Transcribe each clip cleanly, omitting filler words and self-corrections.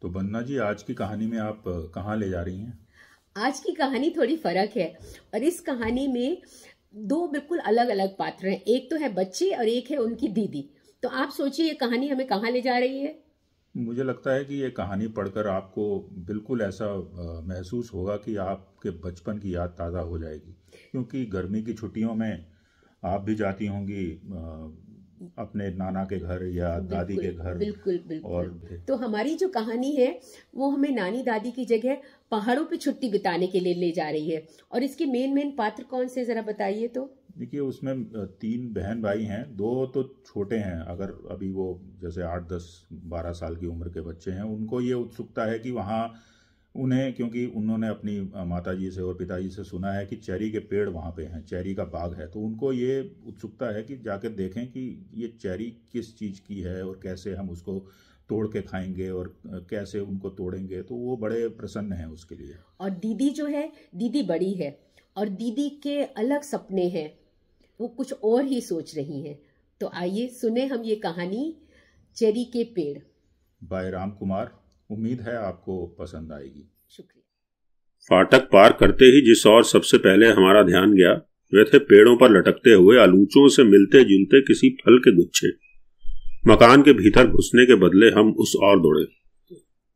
तो बन्ना जी, आज की कहानी में आप कहाँ ले जा रही हैं? आज की कहानी थोड़ी फर्क है और इस कहानी में दो बिल्कुल अलग अलग पात्र हैं। एक तो है बच्चे और एक है उनकी दीदी। तो आप सोचिए ये कहानी हमें कहाँ ले जा रही है। मुझे लगता है कि ये कहानी पढ़कर आपको बिल्कुल ऐसा महसूस होगा कि आपके बचपन की याद ताज़ा हो जाएगी, क्योंकि गर्मी की छुट्टियों में आप भी जाती होंगी अपने नाना के घर या दादी के घर। बिल्कुल बिल्कुल। और तो हमारी जो कहानी है वो हमें नानी दादी की जगह पहाड़ों पे छुट्टी बिताने के लिए ले जा रही है। और इसके मेन पात्र कौन से, जरा बताइए तो। देखिए, उसमें 3 बहन भाई हैं। 2 तो छोटे हैं, अगर अभी वो जैसे 8, 10, 12 साल की उम्र के बच्चे हैं। उनको ये उत्सुकता है कि वहाँ उन्हें, क्योंकि उन्होंने अपनी माताजी से और पिताजी से सुना है कि चेरी के पेड़ वहाँ पे हैं, चेरी का बाग है। तो उनको ये उत्सुकता है कि जाकर देखें कि ये चेरी किस चीज़ की है और कैसे हम उसको तोड़ के खाएंगे और कैसे उनको तोड़ेंगे। तो वो बड़े प्रसन्न हैं उसके लिए। और दीदी जो है, दीदी बड़ी है और दीदी के अलग सपने हैं, वो कुछ और ही सोच रही हैं। तो आइए सुने हम ये कहानी चेरी के पेड़ बाय राम कुमार। उम्मीद है आपको पसंद आएगी। शुक्रिया। फाटक पार करते ही जिस ओर सबसे पहले हमारा ध्यान गया वे थे पेड़ों पर लटकते हुए आलूचों से मिलते जुलते किसी फल के गुच्छे। मकान के भीतर घुसने के बदले हम उस ओर दौड़े।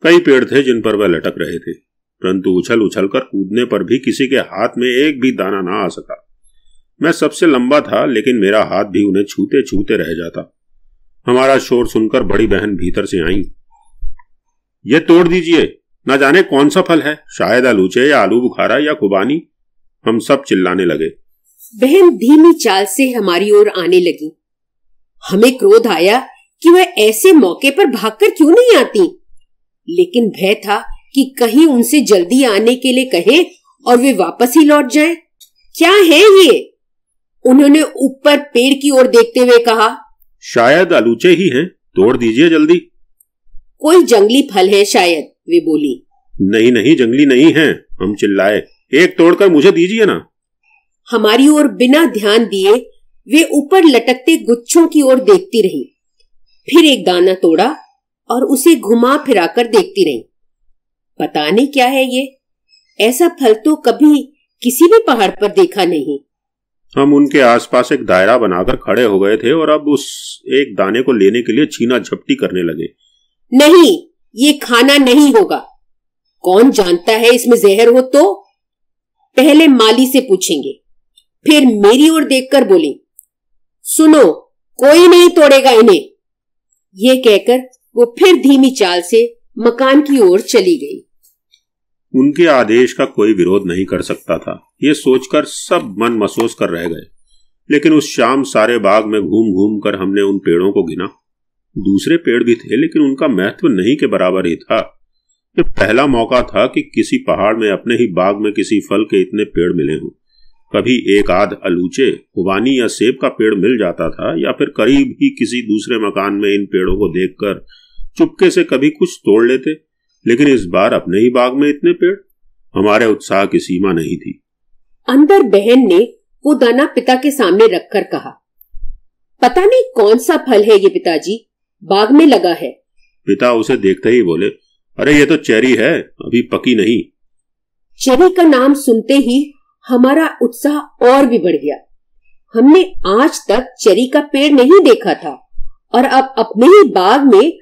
कई पेड़ थे जिन पर वह लटक रहे थे, परंतु उछल उछल कर कूदने पर भी किसी के हाथ में एक भी दाना ना आ सका। मैं सबसे लंबा था, लेकिन मेरा हाथ भी उन्हें छूते छूते रह जाता। हमारा शोर सुनकर बड़ी बहन भीतर से आई। ये तोड़ दीजिए, न जाने कौन सा फल है, शायद आलूचे या आलू बुखारा या खुबानी। हम सब चिल्लाने लगे। बहन धीमी चाल से हमारी ओर आने लगी। हमें क्रोध आया कि वह ऐसे मौके पर भागकर क्यों नहीं आती, लेकिन भय था कि कहीं उनसे जल्दी आने के लिए कहें और वे वापस ही लौट जाएं। क्या है ये? उन्होंने ऊपर पेड़ की ओर देखते हुए कहा। शायद आलूचे ही हैं, तोड़ दीजिए जल्दी। कोई जंगली फल है शायद, वे बोली। नहीं नहीं, जंगली नहीं है, हम चिल्लाए। एक तोड़कर मुझे दीजिए ना। हमारी ओर बिना ध्यान दिए वे ऊपर लटकते गुच्छों की ओर देखती रही। फिर एक दाना तोड़ा और उसे घुमा फिराकर देखती रही। पता नहीं क्या है ये, ऐसा फल तो कभी किसी भी पहाड़ पर देखा नहीं। हम उनके आसपास एक दायरा बनाकर खड़े हो गए थे और अब उस एक दाने को लेने के लिए छीना झपटी करने लगे। नहीं, ये खाना नहीं होगा। कौन जानता है इसमें जहर हो तो? पहले माली से पूछेंगे। फिर मेरी ओर देखकर बोली, सुनो, कोई नहीं तोड़ेगा इन्हें। ये कहकर वो फिर धीमी चाल से मकान की ओर चली गई। उनके आदेश का कोई विरोध नहीं कर सकता था, ये सोचकर सब मन मसोस कर रह गए। लेकिन उस शाम सारे बाग में घूम घूम कर हमने उन पेड़ों को गिना। दूसरे पेड़ भी थे, लेकिन उनका महत्व नहीं के बराबर ही था। ये पहला मौका था कि किसी पहाड़ में अपने ही बाग में किसी फल के इतने पेड़ मिले हों। कभी एक आध अलूचे, खुबानी या सेब का पेड़ मिल जाता था, या फिर करीब ही किसी दूसरे मकान में इन पेड़ों को देखकर चुपके से कभी कुछ तोड़ लेते। लेकिन इस बार अपने ही बाग में इतने पेड़, हमारे उत्साह की सीमा नहीं थी। अंदर बहन ने वो दाना पिता के सामने रखकर कहा, पता नहीं कौन सा फल है ये पिताजी, बाग में लगा है। पिता उसे देखते ही बोले, अरे ये तो चेरी है, अभी पकी नहीं। चेरी का नाम सुनते ही हमारा उत्साह और भी बढ़ गया। हमने आज तक चेरी का पेड़ नहीं देखा था और अब अपने ही बाग में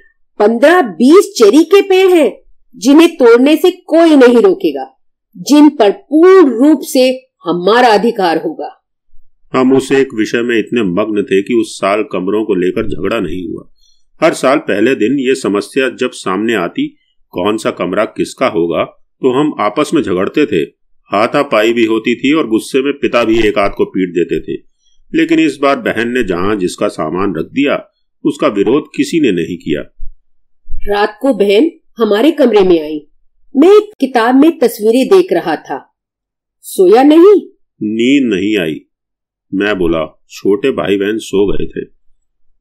15-20 चेरी के पेड़ हैं, जिन्हें तोड़ने से कोई नहीं रोकेगा, जिन पर पूर्ण रूप से हमारा अधिकार होगा। हम उस एक विषय में इतने मग्न थे कि उस साल कमरों को लेकर झगड़ा नहीं हुआ। हर साल पहले दिन ये समस्या जब सामने आती, कौन सा कमरा किसका होगा, तो हम आपस में झगड़ते थे। हाथापाई भी होती थी और गुस्से में पिता भी एक आध को पीट देते थे। लेकिन इस बार बहन ने जहां जिसका सामान रख दिया, उसका विरोध किसी ने नहीं किया। रात को बहन हमारे कमरे में आई। मैं एक किताब में तस्वीरें देख रहा था। सोया नहीं? नींद नहीं आई। मैं बोला, छोटे भाई बहन सो गए थे।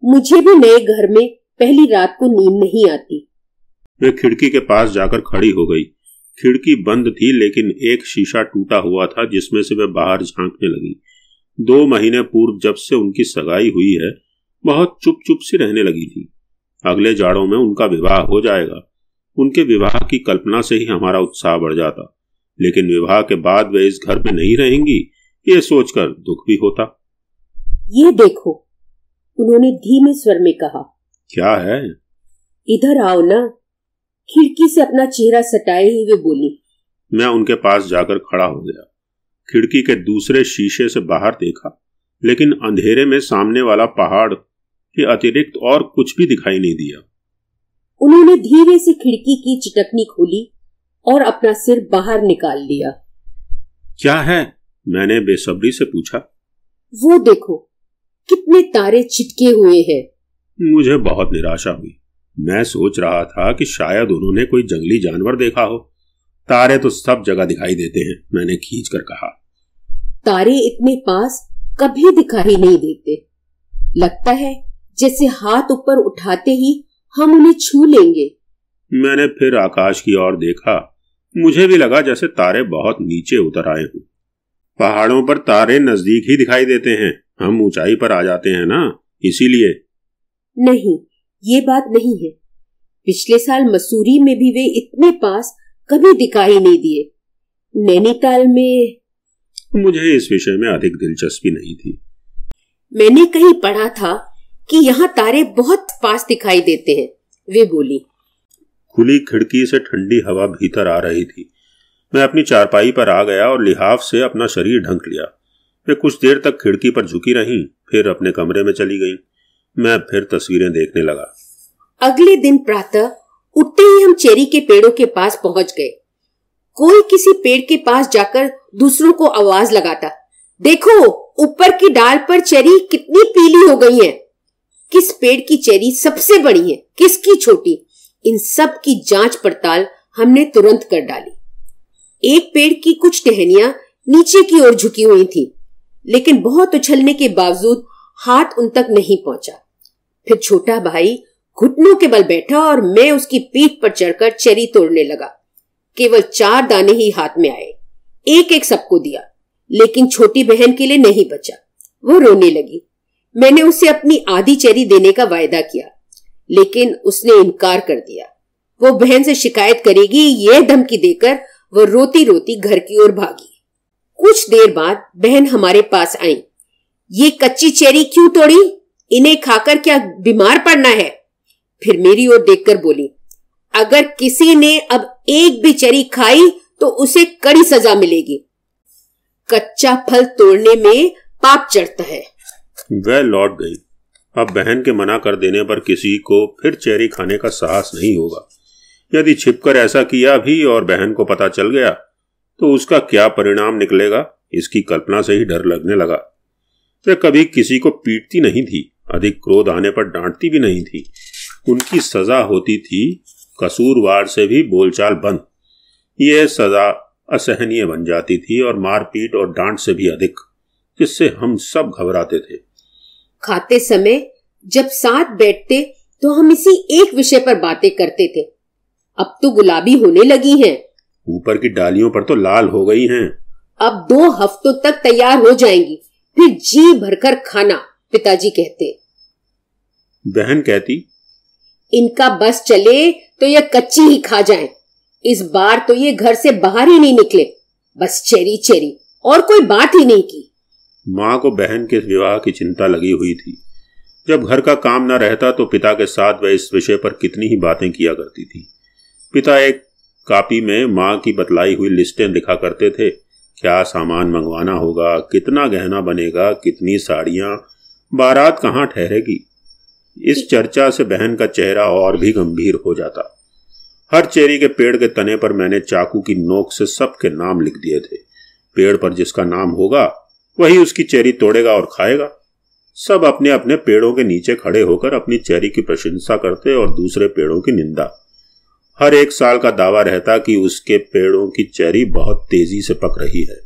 मुझे भी नए घर में पहली रात को नींद नहीं आती। वे खिड़की के पास जाकर खड़ी हो गई। खिड़की बंद थी, लेकिन एक शीशा टूटा हुआ था जिसमें से वह बाहर झांकने लगी। 2 महीने पूर्व जब से उनकी सगाई हुई है, बहुत चुप चुप सी रहने लगी थी। अगले जाड़ों में उनका विवाह हो जाएगा। उनके विवाह की कल्पना से ही हमारा उत्साह बढ़ जाता, लेकिन विवाह के बाद वे इस घर में नहीं रहेंगी ये सोचकर दुख भी होता। ये देखो, उन्होंने धीमे स्वर में कहा। क्या है? इधर आओ ना। खिड़की से अपना चेहरा सटाए ही वे बोली। मैं उनके पास जाकर खड़ा हो गया। खिड़की के दूसरे शीशे से बाहर देखा, लेकिन अंधेरे में सामने वाला पहाड़ के अतिरिक्त और कुछ भी दिखाई नहीं दिया। उन्होंने धीरे से खिड़की की चिटकनी खोली और अपना सिर बाहर निकाल लिया। क्या है? मैंने बेसब्री से पूछा। वो देखो, कितने तारे चिटके हुए हैं। मुझे बहुत निराशा हुई। मैं सोच रहा था कि शायद उन्होंने कोई जंगली जानवर देखा हो। तारे तो सब जगह दिखाई देते हैं, मैंने खींच कर कहा। तारे इतने पास कभी दिखाई नहीं देते। लगता है जैसे हाथ ऊपर उठाते ही हम उन्हें छू लेंगे। मैंने फिर आकाश की ओर देखा। मुझे भी लगा जैसे तारे बहुत नीचे उतर आए हों। पहाड़ों पर तारे नजदीक ही दिखाई देते हैं, हम ऊंचाई पर आ जाते हैं ना, इसीलिए। नहीं, ये बात नहीं है। पिछले साल मसूरी में भी वे इतने पास कभी दिखाई नहीं दिए। नैनीताल में मुझे इस विषय में अधिक दिलचस्पी नहीं थी। मैंने कहीं पढ़ा था कि यहाँ तारे बहुत पास दिखाई देते हैं, वे बोली। खुली खिड़की से ठंडी हवा भीतर आ रही थी। मैं अपनी चारपाई पर आ गया और लिहाफ से अपना शरीर ढक लिया। वे कुछ देर तक खिड़की पर झुकी रहीं, फिर अपने कमरे में चली गईं। मैं फिर तस्वीरें देखने लगा। अगले दिन प्रातः उठते ही हम चेरी के पेड़ों के पास पहुंच गए। कोई किसी पेड़ के पास जाकर दूसरों को आवाज लगाता, देखो ऊपर की डाल पर चेरी कितनी पीली हो गई है। किस पेड़ की चेरी सबसे बड़ी है, किसकी छोटी, इन सब की जांच पड़ताल हमने तुरंत कर डाली। एक पेड़ की कुछ टहनियां नीचे की ओर झुकी हुई थी, लेकिन बहुत उछलने के बावजूद हाथ उन तक नहीं पहुंचा। फिर छोटा भाई घुटनों के बल बैठा और मैं उसकी पीठ पर चढ़कर चेरी तोड़ने लगा। केवल 4 दाने ही हाथ में आए। एक एक सबको दिया, लेकिन छोटी बहन के लिए नहीं बचा। वो रोने लगी। मैंने उसे अपनी आधी चेरी देने का वायदा किया, लेकिन उसने इनकार कर दिया। वो बहन से शिकायत करेगी, यह धमकी देकर वो रोती रोती घर की ओर भागी। कुछ देर बाद बहन हमारे पास आई। ये कच्ची चेरी क्यों तोड़ी? इन्हें खाकर क्या बीमार पड़ना है? फिर मेरी ओर देखकर बोली, अगर किसी ने अब एक भी चेरी खाई तो उसे कड़ी सजा मिलेगी। कच्चा फल तोड़ने में पाप चढ़ता है। वह लौट गई। अब बहन के मना कर देने पर किसी को फिर चेरी खाने का साहस नहीं होगा। यदि छिपकर ऐसा किया भी और बहन को पता चल गया तो उसका क्या परिणाम निकलेगा, इसकी कल्पना से ही डर लगने लगा। वह कभी किसी को पीटती नहीं थी, अधिक क्रोध आने पर डांटती भी नहीं थी। उनकी सजा होती थी कसूरवार से भी बोलचाल बंद। यह सजा असहनीय बन जाती थी और मारपीट और डांट से भी अधिक, जिससे हम सब घबराते थे। खाते समय जब साथ बैठते तो हम इसी एक विषय पर बातें करते थे। अब तो गुलाबी होने लगी हैं। ऊपर की डालियों पर तो लाल हो गई हैं। अब 2 हफ्तों तक तैयार हो जाएंगी, फिर जी भरकर खाना, पिताजी कहते। बहन कहती, इनका बस चले तो ये कच्ची ही खा जाएं। इस बार तो ये घर से बाहर ही नहीं निकले, बस चेरी चेरी, और कोई बात ही नहीं की। माँ को बहन के विवाह की चिंता लगी हुई थी। जब घर का काम न रहता तो पिता के साथ वह इस विषय पर कितनी ही बातें किया करती थी। पिता एक कॉपी में माँ की बतलाई हुई लिस्टें लिखा करते थे। क्या सामान मंगवाना होगा, कितना गहना बनेगा, कितनी साड़ियाँ, बारात कहाँ ठहरेगी। इस चर्चा से बहन का चेहरा और भी गंभीर हो जाता। हर चेरी के पेड़ के तने पर मैंने चाकू की नोक से सबके नाम लिख दिए थे। पेड़ पर जिसका नाम होगा वही उसकी चेरी तोड़ेगा और खाएगा। सब अपने अपने पेड़ों के नीचे खड़े होकर अपनी चेरी की प्रशंसा करते और दूसरे पेड़ों की निंदा। हर एक साल का दावा रहता कि उसके पेड़ों की चेरी बहुत तेजी से पक रही है।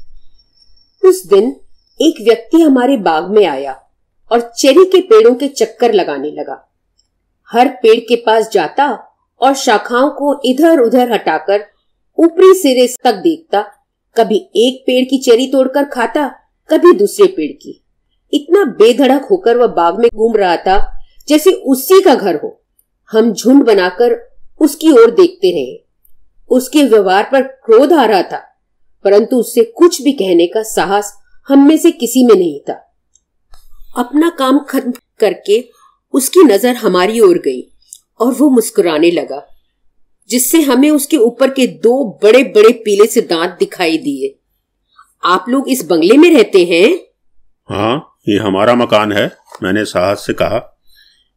उस दिन एक व्यक्ति हमारे बाग में आया और चेरी के पेड़ों के चक्कर लगाने लगा। हर पेड़ के पास जाता और शाखाओं को इधर उधर हटाकर ऊपरी सिरे तक देखता। कभी एक पेड़ की चेरी तोड़कर खाता, कभी दूसरे पेड़ की। इतना बेधड़क होकर वह बाग में घूम रहा था जैसे उसी का घर हो। हम झुंड बनाकर उसकी ओर देखते रहे। उसके व्यवहार पर क्रोध आ रहा था, परंतु उससे कुछ भी कहने का साहस हम में से किसी में नहीं था। अपना काम खत्म करके उसकी नजर हमारी ओर गई और वो मुस्कुराने लगा, जिससे हमें उसके ऊपर के 2 बड़े बड़े पीले से दांत दिखाई दिए। आप लोग इस बंगले में रहते हैं? हाँ, ये हमारा मकान है, मैंने साहस से कहा।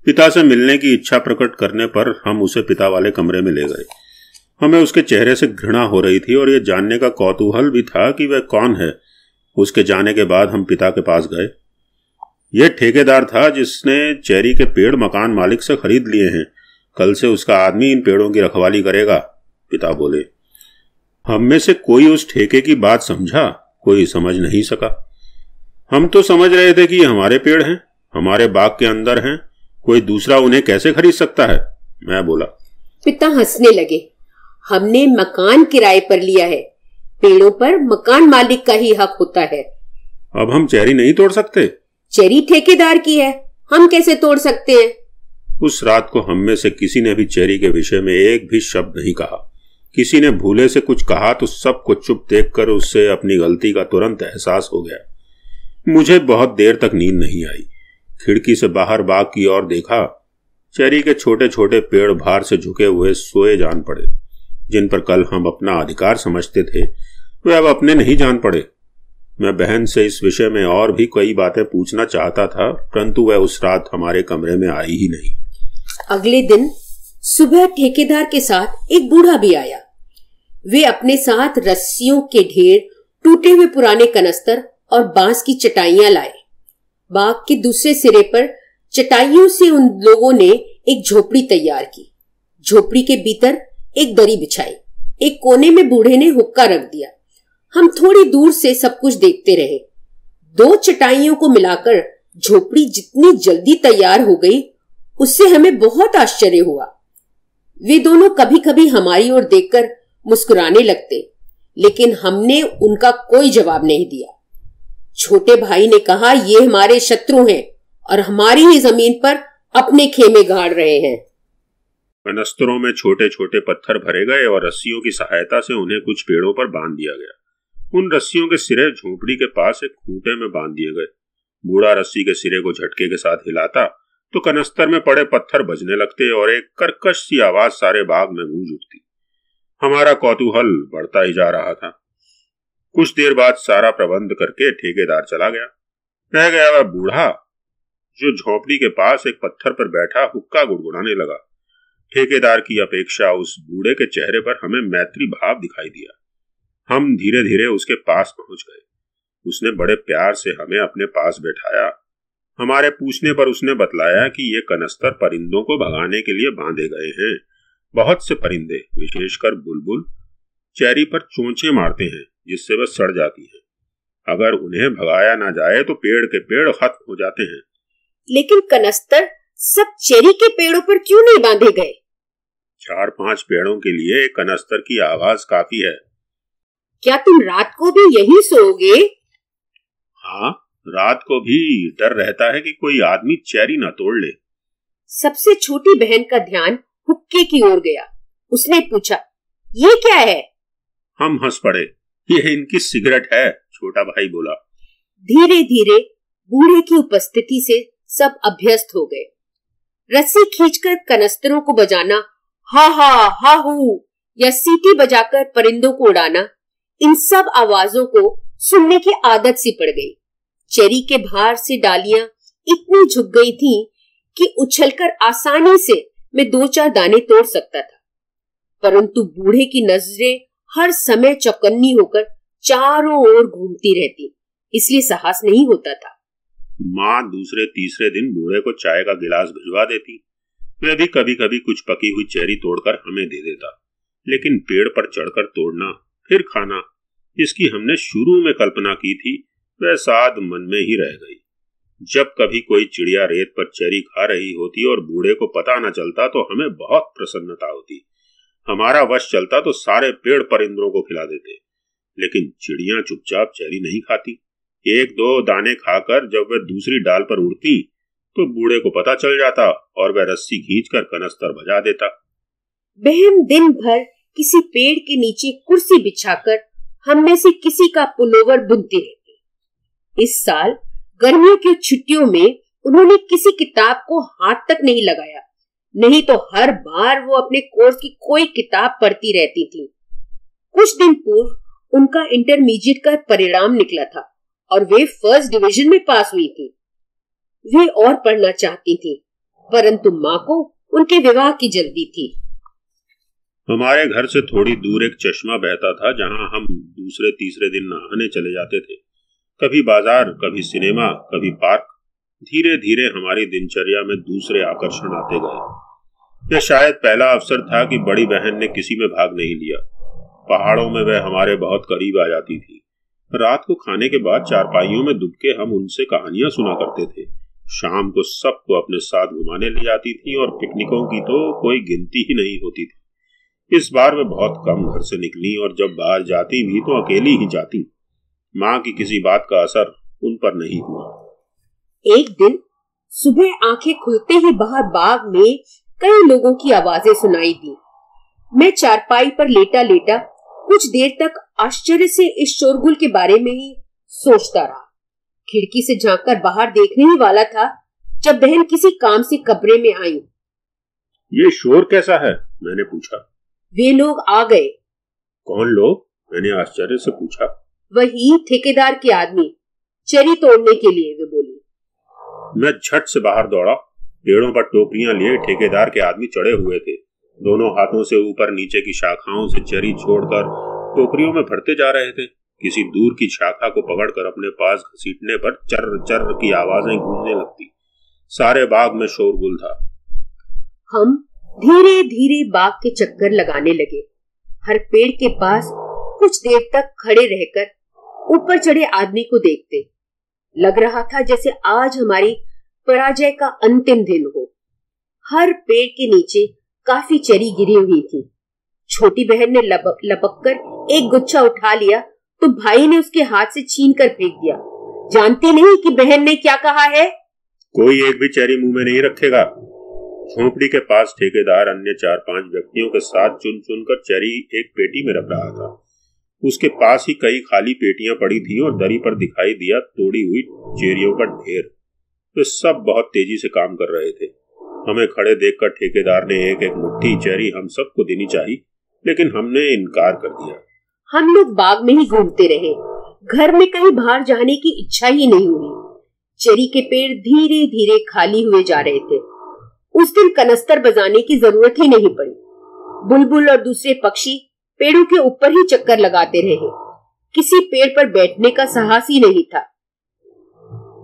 पिता से मिलने की इच्छा प्रकट करने पर हम उसे पिता वाले कमरे में ले गए। हमें उसके चेहरे से घृणा हो रही थी और यह जानने का कौतूहल भी था कि वह कौन है। उसके जाने के बाद हम पिता के पास गए। यह ठेकेदार था जिसने चेरी के पेड़ मकान मालिक से खरीद लिए हैं। कल से उसका आदमी इन पेड़ों की रखवाली करेगा, पिता बोले। हम में से कोई उस ठेके की बात समझा, कोई समझ नहीं सका। हम तो समझ रहे थे कि ये हमारे पेड़ हैं, हमारे बाग के अंदर हैं, कोई दूसरा उन्हें कैसे खरीद सकता है, मैं बोला। पिता हंसने लगे। हमने मकान किराए पर लिया है, पेड़ों पर मकान मालिक का ही हक होता है। अब हम चेरी नहीं तोड़ सकते? चेरी ठेकेदार की है, हम कैसे तोड़ सकते हैं? उस रात को हम में से किसी ने भी चेरी के विषय में एक भी शब्द नहीं कहा। किसी ने भूले से कुछ कहा तो सबको चुप देखकर उससे अपनी गलती का तुरंत एहसास हो गया। मुझे बहुत देर तक नींद नहीं आई। खिड़की से बाहर बाग की ओर देखा। चेरी के छोटे छोटे पेड़ भार से झुके हुए सोए जान पड़े। जिन पर कल हम अपना अधिकार समझते थे, वे अब अपने नहीं जान पड़े। मैं बहन से इस विषय में और भी कई बातें पूछना चाहता था, परंतु वह उस रात हमारे कमरे में आई ही नहीं। अगले दिन सुबह ठेकेदार के साथ एक बूढ़ा भी आया। वे अपने साथ रस्सियों के ढेर, टूटे हुए पुराने कनस्तर और बांस की चटाइयां लाए। बाग के दूसरे सिरे पर चटाइयों से उन लोगों ने एक झोपड़ी तैयार की। झोपड़ी के भीतर एक दरी बिछाई। एक कोने में बूढ़े ने हुक्का रख दिया। हम थोड़ी दूर से सब कुछ देखते रहे। 2 चटाइयों को मिलाकर झोपड़ी जितनी जल्दी तैयार हो गई, उससे हमें बहुत आश्चर्य हुआ। वे दोनों कभी कभी हमारी ओर देखकर मुस्कुराने लगते, लेकिन हमने उनका कोई जवाब नहीं दिया। छोटे भाई ने कहा, ये हमारे शत्रु हैं और हमारी ही जमीन पर अपने खेमे गाड़ रहे हैं। कनस्तरों में छोटे छोटे पत्थर भरे गए और रस्सियों की सहायता से उन्हें कुछ पेड़ों पर बांध दिया गया। उन रस्सियों के सिरे झोपड़ी के पास एक खूंटे में बांध दिए गए। बूढ़ा रस्सी के सिरे को झटके के साथ हिलाता तो कनस्तर में पड़े पत्थर बजने लगते और एक कर्कश सी आवाज सारे बाग में गूंज उठती। हमारा कौतूहल बढ़ता ही जा रहा था। कुछ देर बाद सारा प्रबंध करके ठेकेदार चला गया। रह गया वह बूढ़ा जो झोपड़ी के पास एक पत्थर पर बैठा हुक्का गुड़गुड़ाने लगा। ठेकेदार की अपेक्षा उस बूढ़े के चेहरे पर हमें मैत्री भाव दिखाई दिया। हम धीरे धीरे उसके पास पहुंच गए। उसने बड़े प्यार से हमें अपने पास बैठाया। हमारे पूछने पर उसने बतलाया कि ये कनस्तर परिंदों को भगाने के लिए बांधे गए हैं। बहुत से परिंदे, विशेषकर बुलबुल, चेरी पर चोंचे मारते हैं जिससे वह सड़ जाती है। अगर उन्हें भगाया ना जाए तो पेड़ के पेड़ खत्म हो जाते हैं। लेकिन कनस्तर सब चेरी के पेड़ों पर क्यों नहीं बांधे गए? 4-5 पेड़ों के लिए एक कनस्तर की आवाज काफी है। क्या तुम रात को भी यही सोओगे? हाँ, रात को भी डर रहता है कि कोई आदमी चेरी ना तोड़ ले। सबसे छोटी बहन का ध्यान हुक्के की ओर गया। उसने पूछा, ये क्या है? हम हंस पड़े। ये इनकी सिगरेट है, छोटा भाई बोला। धीरे धीरे बूढ़े की उपस्थिति से सब अभ्यस्त हो गए। रस्सी खींचकर कनस्तरों को बजाना, हा हा हा हू, या सीटी बजाकर परिंदों को उड़ाना, इन सब आवाजों को सुनने की आदत सी पड़ गई। चेरी के भार से डालियां इतनी झुक गई थीं कि उछलकर आसानी से मैं 2-4 दाने तोड़ सकता था, परंतु बूढ़े की नजरें हर समय चौकन्नी होकर चारों ओर घूमती रहती, इसलिए साहस नहीं होता था। माँ दूसरे तीसरे दिन बूढ़े को चाय का गिलास भिजवा देती। वह भी कभी कभी कुछ पकी हुई चेरी तोड़कर हमें दे देता, लेकिन पेड़ पर चढ़कर तोड़ना फिर खाना, जिसकी हमने शुरू में कल्पना की थी, वह साध मन में ही रह गई। जब कभी कोई चिड़िया रेत पर चेरी खा रही होती और बूढ़े को पता न चलता तो हमें बहुत प्रसन्नता होती। हमारा वश चलता तो सारे पेड़ परिंदों को खिला देते, लेकिन चिड़िया चुपचाप चेरी नहीं खाती। 1-2 दाने खाकर जब वह दूसरी डाल पर उड़ती तो बूढ़े को पता चल जाता और वह रस्सी खींचकर कनस्तर बजा देता। बहन दिन भर किसी पेड़ के नीचे कुर्सी बिछाकर हम में से किसी का पुलोवर बुनती रहती। इस साल गर्मियों की छुट्टियों में उन्होंने किसी किताब को हाथ तक नहीं लगाया, नहीं तो हर बार वो अपने कोर्स की कोई किताब पढ़ती रहती थी। कुछ दिन पूर्व उनका इंटरमीडिएट का परिणाम निकला था और वे फर्स्ट डिवीजन में पास हुई थी। वे और पढ़ना चाहती थी, परंतु माँ को उनके विवाह की जल्दी थी। हमारे घर से थोड़ी दूर एक चश्मा बहता था जहां हम दूसरे तीसरे दिन नहाने चले जाते थे। कभी बाजार, कभी सिनेमा, कभी पार्क। धीरे धीरे हमारी दिनचर्या में दूसरे आकर्षण आते गए। यह शायद पहला अवसर था कि बड़ी बहन ने किसी में भाग नहीं लिया। पहाड़ों में वह हमारे बहुत करीब आ जाती थी। रात को खाने के बाद चारपाइयों में दुबके हम उनसे कहानियां सुना करते थे। शाम को सबको अपने साथ घुमाने ले जाती थी और पिकनिकों की तो कोई गिनती ही नहीं होती थी। इस बार वे बहुत कम घर से निकली और जब बाहर जाती भी तो अकेली ही जाती। माँ की किसी बात का असर उन पर नहीं हुआ। एक दिन सुबह आंखें खुलते ही बाहर बाग में कई लोगों की आवाजें सुनाई दी। मैं चारपाई पर लेटा लेटा कुछ देर तक आश्चर्य से इस शोरगुल के बारे में ही सोचता रहा। खिड़की से झांककर बाहर देखने ही वाला था जब बहन किसी काम से कमरे में आई। ये शोर कैसा है? मैंने पूछा। वे लोग आ गए। कौन लोग? मैंने आश्चर्य से पूछा। वही ठेकेदार के आदमी, चेरी तोड़ने के लिए, वे बोली। मैं झट से बाहर दौड़ा। पेड़ों पर टोकरियां लिए ठेकेदार के आदमी चढ़े हुए थे। दोनों हाथों से ऊपर नीचे की शाखाओं से चेरी छोड़कर टोकरियों में भरते जा रहे थे। किसी दूर की शाखा को पकड़कर अपने पास घसीटने पर चर्र चर्र की आवाजें गूंजने लगती। सारे बाग में शोरगुल था। हम धीरे धीरे बाग के चक्कर लगाने लगे। हर पेड़ के पास कुछ देर तक खड़े रहकर ऊपर चढ़े आदमी को देखते। लग रहा था जैसे आज हमारी पराजय का अंतिम दिन हो। हर पेड़ के नीचे काफी चेरी गिरी हुई थी। छोटी बहन ने लपक कर एक गुच्छा उठा लिया तो भाई ने उसके हाथ से छीन कर फेंक दिया। जानते नहीं कि बहन ने क्या कहा है? कोई एक भी चेरी मुंह में नहीं रखेगा। झोंपड़ी के पास ठेकेदार अन्य 4-5 व्यक्तियों के साथ चुन चुन कर चेरी एक पेटी में रख रहा था। उसके पास ही कई खाली पेटियां पड़ी थी और दरी पर दिखाई दिया तोड़ी हुई चेरियों का ढेर। वे सब बहुत तेजी से काम कर रहे थे। हमें खड़े देखकर ठेकेदार ने एक एक मुट्ठी चेरी हम सबको देनी चाहिए, लेकिन हमने इनकार कर दिया। हम लोग बाग में ही घूमते रहे। घर में कहीं बाहर जाने की इच्छा ही नहीं हुई। चेरी के पेड़ धीरे धीरे खाली हुए जा रहे थे। उस दिन कनस्तर बजाने की जरूरत ही नहीं पड़ी। बुलबुल और दूसरे पक्षी पेड़ों के ऊपर ही चक्कर लगाते रहे। किसी पेड़ पर बैठने का साहस ही नहीं था।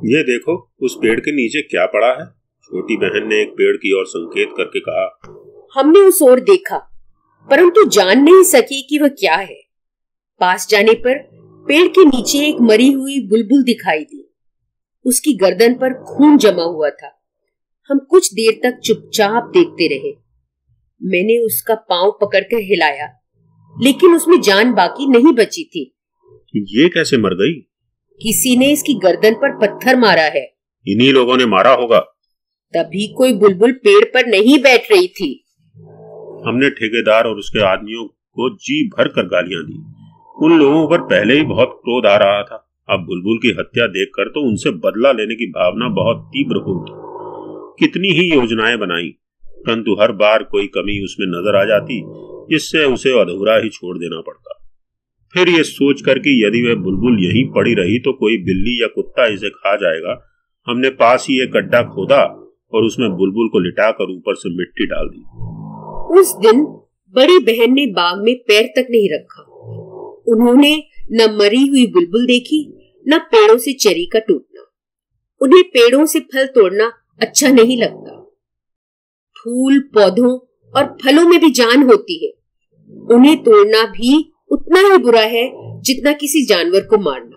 ये देखो, उस पेड़ के नीचे क्या पड़ा है? छोटी बहन ने एक पेड़ की ओर संकेत करके कहा। हमने उस ओर देखा, परंतु जान नहीं सके कि वह क्या है। पास जाने पर पेड़ के नीचे एक मरी हुई बुलबुल दिखाई दी। उसकी गर्दन पर खून जमा हुआ था। हम कुछ देर तक चुपचाप देखते रहे। मैंने उसका पांव पकड़कर हिलाया, लेकिन उसमें जान बाकी नहीं बची थी। ये कैसे मर गई? किसी ने इसकी गर्दन पर पत्थर मारा है। इन्हीं लोगों ने मारा होगा। तभी कोई बुलबुल पेड़ पर नहीं बैठ रही थी। हमने ठेकेदार और उसके आदमियों को जी भर कर गालियां दी। उन लोगों पर पहले ही बहुत क्रोध आ रहा था। अब बुलबुल की हत्या देखकर तो उनसे बदला लेने की भावना बहुत तीव्र हो उठी। कितनी ही योजनाएं बनाई, परंतु हर बार कोई कमी उसमें नजर आ जाती, जिससे उसे अधूरा ही छोड़ देना पड़ता। फिर ये सोचकर कि यदि वह बुलबुल यहीं पड़ी रही तो कोई बिल्ली या कुत्ता इसे खा जाएगा, हमने पास ही एक गड्ढा खोदा और उसमें बुलबुल को लिटाकर ऊपर से मिट्टी डाल दी। उस दिन बड़ी बहन ने बाग में पैर तक नहीं रखा। उन्होंने न मरी हुई बुलबुल देखी, न पेड़ों से चेरी का टूटना। उन्हें पेड़ों से फल तोड़ना अच्छा नहीं लगता। फूल, पौधों और फलों में भी जान होती है। उन्हें तोड़ना भी उतना ही बुरा है जितना किसी जानवर को मारना,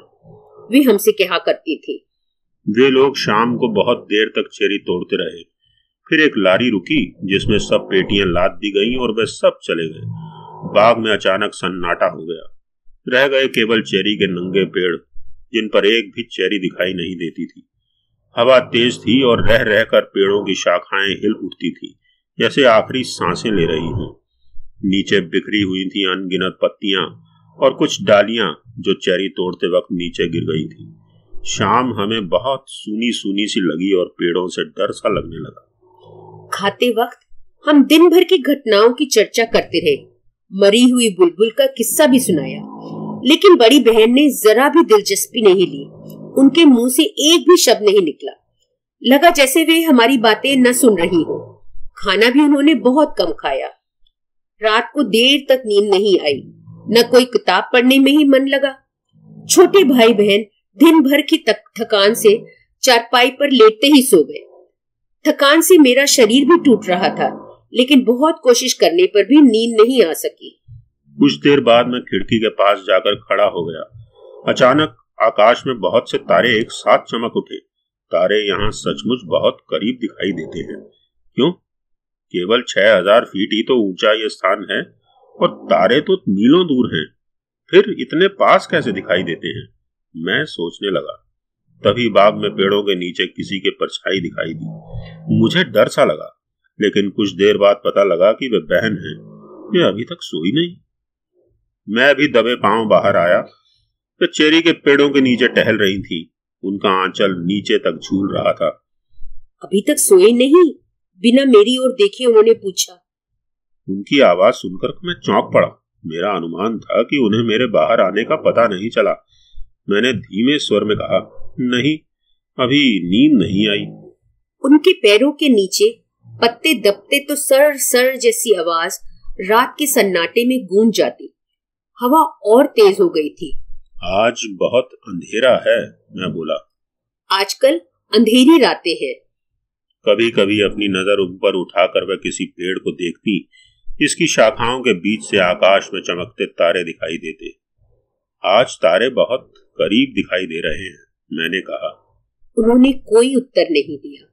वे हमसे कहा करती थी। वे लोग शाम को बहुत देर तक चेरी तोड़ते रहे। फिर एक लारी रुकी जिसमें सब पेटियां लाद दी गईं और वे सब चले गए। बाग में अचानक सन्नाटा हो गया। रह गए केवल चेरी के नंगे पेड़, जिन पर एक भी चेरी दिखाई नहीं देती थी। हवा तेज थी और रह रहकर पेड़ों की शाखाएं हिल उठती थी, जैसे आखिरी सांसें ले रही हों। नीचे बिखरी हुई थी अनगिनत पत्तियां और कुछ डालियां जो चेरी तोड़ते वक्त नीचे गिर गई थी। शाम हमें बहुत सूनी सूनी सी लगी और पेड़ों से डर सा लगने लगा। खाते वक्त हम दिन भर की घटनाओं की चर्चा करते रहे। मरी हुई बुलबुल का किस्सा भी सुनाया, लेकिन बड़ी बहन ने जरा भी दिलचस्पी नहीं ली। उनके मुंह से एक भी शब्द नहीं निकला। लगा जैसे वे हमारी बातें न सुन रही हो। खाना भी उन्होंने बहुत कम खाया। रात को देर तक नींद नहीं आई, न कोई किताब पढ़ने में ही मन लगा। छोटे भाई बहन दिन भर की थकान से चारपाई पर लेटते ही सो गए। थकान से मेरा शरीर भी टूट रहा था, लेकिन बहुत कोशिश करने पर भी नींद नहीं आ सकी। कुछ देर बाद मैं खिड़की के पास जाकर खड़ा हो गया। अचानक आकाश में बहुत से तारे एक साथ चमक उठे। तारे यहाँ सचमुच बहुत करीब दिखाई देते हैं। क्यों? केवल 6000 फीट ही तो ऊंचा ये स्थान है और तारे तो मीलों दूर हैं। फिर इतने पास कैसे दिखाई देते हैं? मैं सोचने लगा। तभी बाग में पेड़ों के नीचे किसी के परछाई दिखाई दी। मुझे डर सा लगा, लेकिन कुछ देर बाद पता लगा कि वे बहन हैं। वे अभी तक सोई नहीं। मैं भी दबे पांव बाहर आया। वे चेरी के पेड़ों के नीचे टहल रही थी। उनका आंचल नीचे तक झूल रहा था। अभी तक सोए नहीं? बिना मेरी ओर देखे उन्होंने पूछा। उनकी आवाज सुनकर मैं चौंक पड़ा। मेरा अनुमान था कि उन्हें मेरे बाहर आने का पता नहीं चला। मैंने धीमे स्वर में कहा, नहीं, अभी नींद नहीं आई। उनके पैरों के नीचे पत्ते दबते तो सर सर जैसी आवाज रात के सन्नाटे में गूंज जाती। हवा और तेज हो गई थी। आज बहुत अंधेरा है, मैं बोला। आजकल अंधेरी रातें हैं। कभी कभी अपनी नजर ऊपर उठाकर वह किसी पेड़ को देखती। इसकी शाखाओं के बीच से आकाश में चमकते तारे दिखाई देते। आज तारे बहुत करीब दिखाई दे रहे हैं, मैंने कहा। उन्होंने कोई उत्तर नहीं दिया।